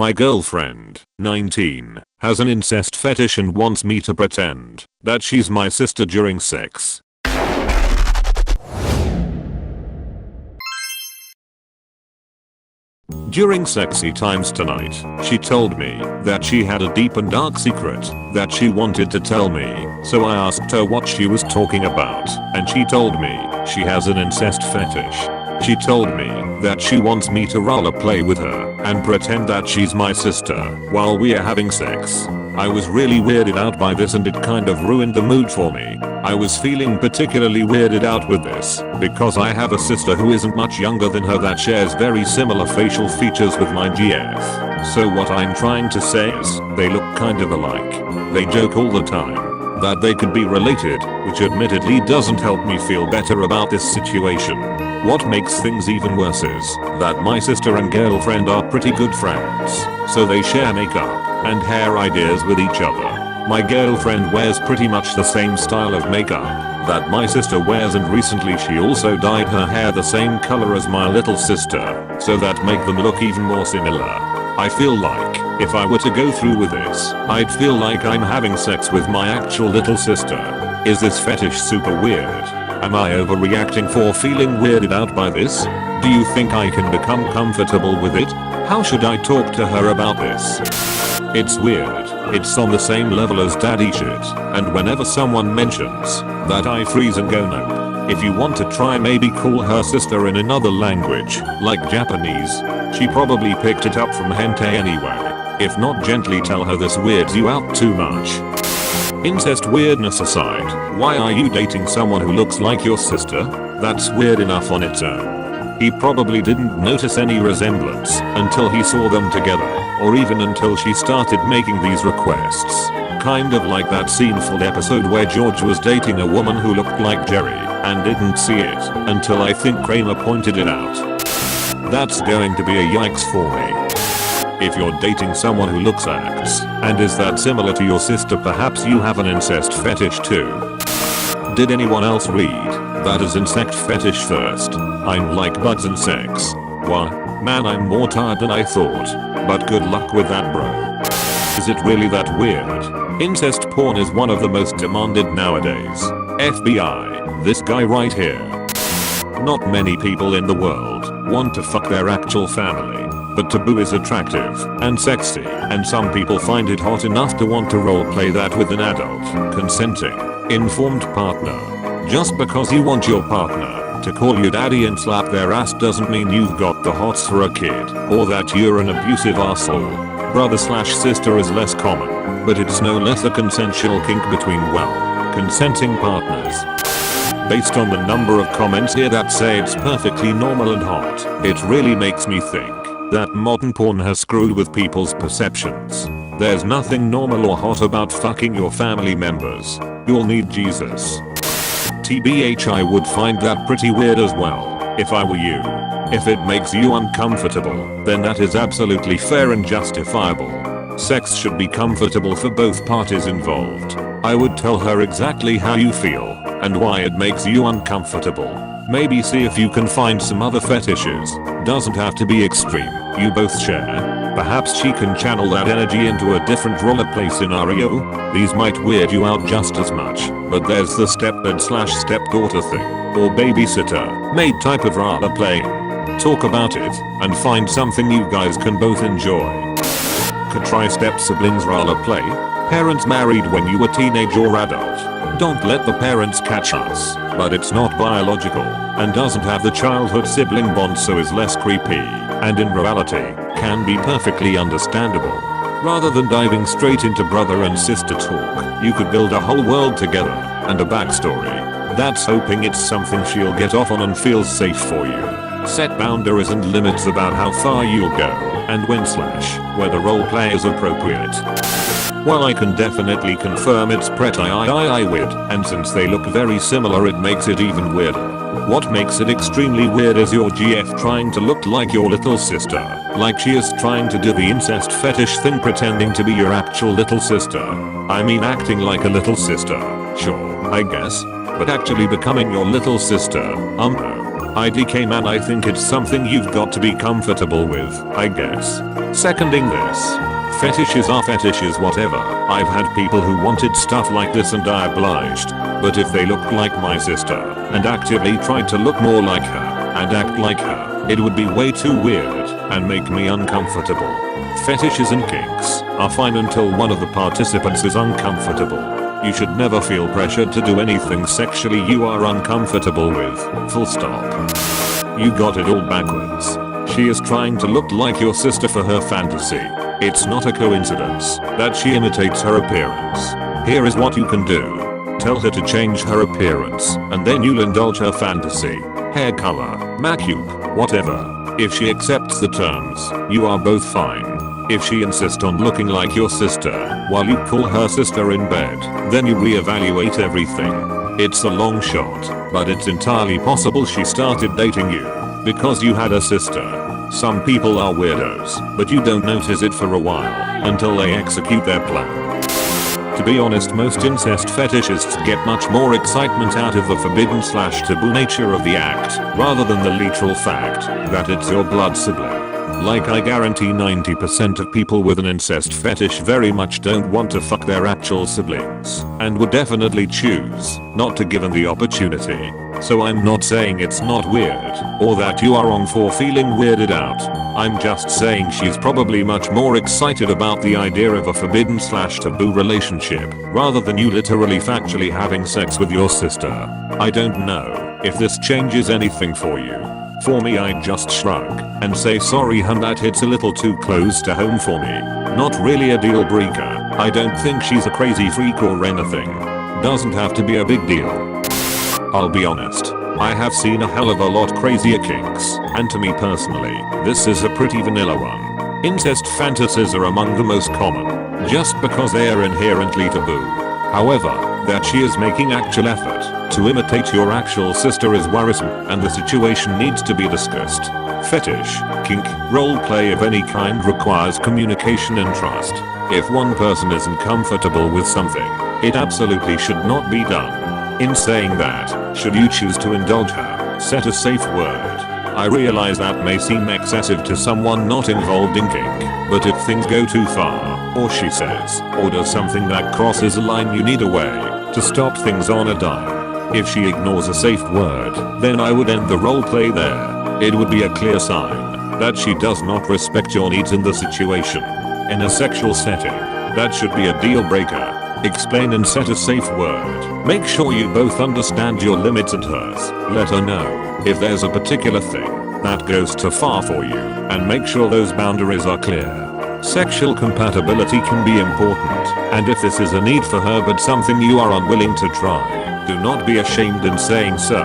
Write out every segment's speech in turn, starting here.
My girlfriend, 19, has an incest fetish and wants me to pretend that she's my sister during sex. During sexy times tonight, she told me that she had a deep and dark secret that she wanted to tell me, so I asked her what she was talking about, and she told me she has an incest fetish. She told me that she wants me to role play with her and pretend that she's my sister while we are having sex. I was really weirded out by this and it kind of ruined the mood for me. I was feeling particularly weirded out with this because I have a sister who isn't much younger than her that shares very similar facial features with my GF. So what I'm trying to say is, they look kind of alike. They joke all the time that they could be related, which admittedly doesn't help me feel better about this situation. What makes things even worse is that my sister and girlfriend are pretty good friends, so they share makeup and hair ideas with each other. My girlfriend wears pretty much the same style of makeup that my sister wears, and recently she also dyed her hair the same color as my little sister, so that make them look even more similar. I feel like if I were to go through with this, I'd feel like I'm having sex with my actual little sister. Is this fetish super weird? Am I overreacting for feeling weirded out by this? Do you think I can become comfortable with it? How should I talk to her about this? It's weird. It's on the same level as daddy shit, and whenever someone mentions that I freeze and go nope. If you want to try, maybe call her sister in another language, like Japanese. She probably picked it up from hentai anyway. If not, gently tell her this weirds you out too much. Incest weirdness aside, why are you dating someone who looks like your sister? That's weird enough on its own. He probably didn't notice any resemblance until he saw them together, or even until she started making these requests. Kind of like that sceneful episode where George was dating a woman who looked like Jerry and didn't see it until I think Kramer pointed it out. That's going to be a yikes for me. If you're dating someone who looks, acts, and is that similar to your sister, perhaps you have an incest fetish too. Did anyone else read that as insect fetish first? I'm like bugs and sex. What? Man, I'm more tired than I thought. But good luck with that, bro. Is it really that weird? Incest porn is one of the most demanded nowadays. FBI, this guy right here. Not many people in the world want to fuck their actual family, but taboo is attractive and sexy, and some people find it hot enough to want to roleplay that with an adult, consenting, informed partner. Just because you want your partner to call you daddy and slap their ass doesn't mean you've got the hots for a kid, or that you're an abusive asshole. Brother/sister is less common, but it's no less a consensual kink between, well, consenting partners. Based on the number of comments here that say it's perfectly normal and hot, it really makes me think that modern porn has screwed with people's perceptions. There's nothing normal or hot about fucking your family members. You'll need Jesus. TBH, I would find that pretty weird as well, if I were you. If it makes you uncomfortable, then that is absolutely fair and justifiable. Sex should be comfortable for both parties involved. I would tell her exactly how you feel and why it makes you uncomfortable. Maybe see if you can find some other fetishes. Doesn't have to be extreme. You both share. Perhaps she can channel that energy into a different roleplay scenario. These might weird you out just as much, but there's the stepdad/stepdaughter thing, or babysitter maid type of roleplay. Talk about it and find something you guys can both enjoy. Could try step-siblings roleplay. Parents married when you were teenage or adult. Don't let the parents catch us, but it's not biological and doesn't have the childhood sibling bond, so is less creepy, and in reality can be perfectly understandable. Rather than diving straight into brother and sister talk, you could build a whole world together and a backstory. That's hoping it's something she'll get off on and feels safe for you. Set boundaries and limits about how far you'll go and when/where the roleplay is appropriate. While I can definitely confirm it's pretty weird, and since they look very similar it makes it even weirder. What makes it extremely weird is your GF trying to look like your little sister, like she is trying to do the incest fetish thing, pretending to be your actual little sister. I mean, acting like a little sister, sure, I guess, but actually becoming your little sister, no. IDK man, I think it's something you've got to be comfortable with, I guess. Seconding this. Fetishes are fetishes, whatever. I've had people who wanted stuff like this and I obliged. But if they looked like my sister and actively tried to look more like her and act like her, it would be way too weird and make me uncomfortable. Fetishes and kinks are fine until one of the participants is uncomfortable. You should never feel pressured to do anything sexually you are uncomfortable with. Full stop. You got it all backwards. She is trying to look like your sister for her fantasy. It's not a coincidence that she imitates her appearance. Here is what you can do. Tell her to change her appearance and then you'll indulge her fantasy. Hair color, makeup, whatever. If she accepts the terms, you are both fine. If she insists on looking like your sister while you call her sister in bed, then you reevaluate everything. It's a long shot, but it's entirely possible she started dating you because you had a sister. Some people are weirdos, but you don't notice it for a while until they execute their plan. To be honest, most incest fetishists get much more excitement out of the forbidden/taboo nature of the act rather than the literal fact that it's your blood sibling. Like, I guarantee 90% of people with an incest fetish very much don't want to fuck their actual siblings and would definitely choose not to given the opportunity. So I'm not saying it's not weird or that you are wrong for feeling weirded out. I'm just saying she's probably much more excited about the idea of a forbidden/taboo relationship rather than you literally factually having sex with your sister. I don't know if this changes anything for you. For me, I just shrug and say sorry hun, that hits a little too close to home for me. Not really a deal breaker. I don't think she's a crazy freak or anything. Doesn't have to be a big deal. I'll be honest, I have seen a hell of a lot crazier kinks, and to me personally, this is a pretty vanilla one. Incest fantasies are among the most common, just because they are inherently taboo. However, that she is making actual effort to imitate your actual sister is worrisome, and the situation needs to be discussed. Fetish, kink, roleplay of any kind requires communication and trust. If one person isn't comfortable with something, it absolutely should not be done. In saying that, should you choose to indulge her, set a safe word. I realize that may seem excessive to someone not involved in kink, but if things go too far, or she says, or does something that crosses a line, you need a way to stop things on a dime. If she ignores a safe word, then I would end the roleplay there. It would be a clear sign that she does not respect your needs in the situation. In a sexual setting, that should be a deal breaker. Explain and set a safe word. Make sure you both understand your limits and hers. Let her know if there's a particular thing that goes too far for you, and make sure those boundaries are clear. Sexual compatibility can be important, and if this is a need for her but something you are unwilling to try, do not be ashamed in saying so.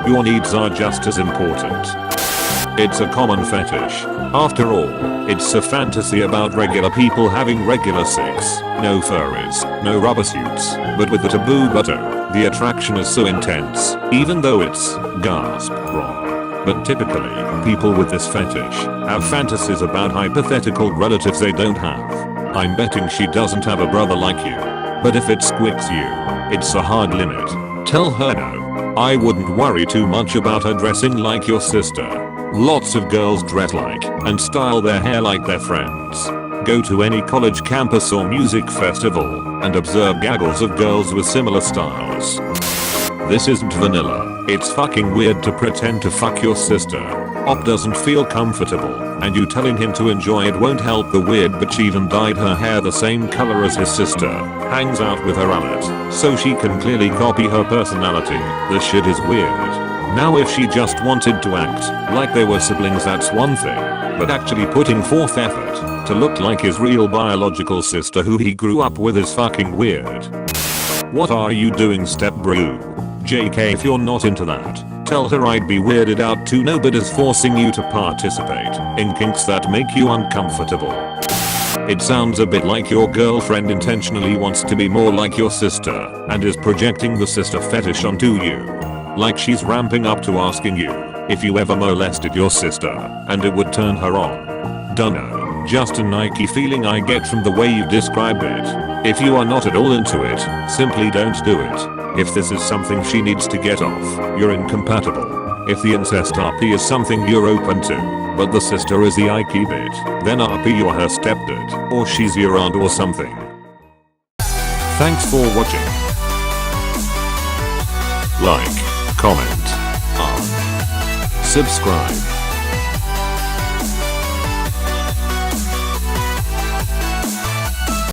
Your needs are just as important. It's a common fetish. After all, it's a fantasy about regular people having regular sex. No furries, no rubber suits, but with the taboo butter. The attraction is so intense, even though it's, gasp, wrong. But typically, people with this fetish have fantasies about hypothetical relatives they don't have. I'm betting she doesn't have a brother like you. But if it squicks you, it's a hard limit. Tell her no. I wouldn't worry too much about her dressing like your sister. Lots of girls dress like and style their hair like their friends. Go to any college campus or music festival and observe gaggles of girls with similar styles. This isn't vanilla. It's fucking weird to pretend to fuck your sister. Op doesn't feel comfortable, and you telling him to enjoy it won't help the weird bitch even dyed her hair the same color as his sister. Hangs out with her aunt, so she can clearly copy her personality. The shit is weird. Now if she just wanted to act like they were siblings, that's one thing, but actually putting forth effort to look like his real biological sister who he grew up with is fucking weird. What are you doing, step bro? JK, if you're not into that, tell her I'd be weirded out too. Nobody's forcing you to participate in kinks that make you uncomfortable. It sounds a bit like your girlfriend intentionally wants to be more like your sister and is projecting the sister fetish onto you. Like she's ramping up to asking you if you ever molested your sister and it would turn her on. Dunno, just a Nike feeling I get from the way you describe it. If you are not at all into it, simply don't do it. If this is something she needs to get off, you're incompatible. If the incest RP is something you're open to, but the sister is the Ike bit, then RP you're her stepdad, or she's your aunt or something. Thanks for watching. Like, comment, subscribe.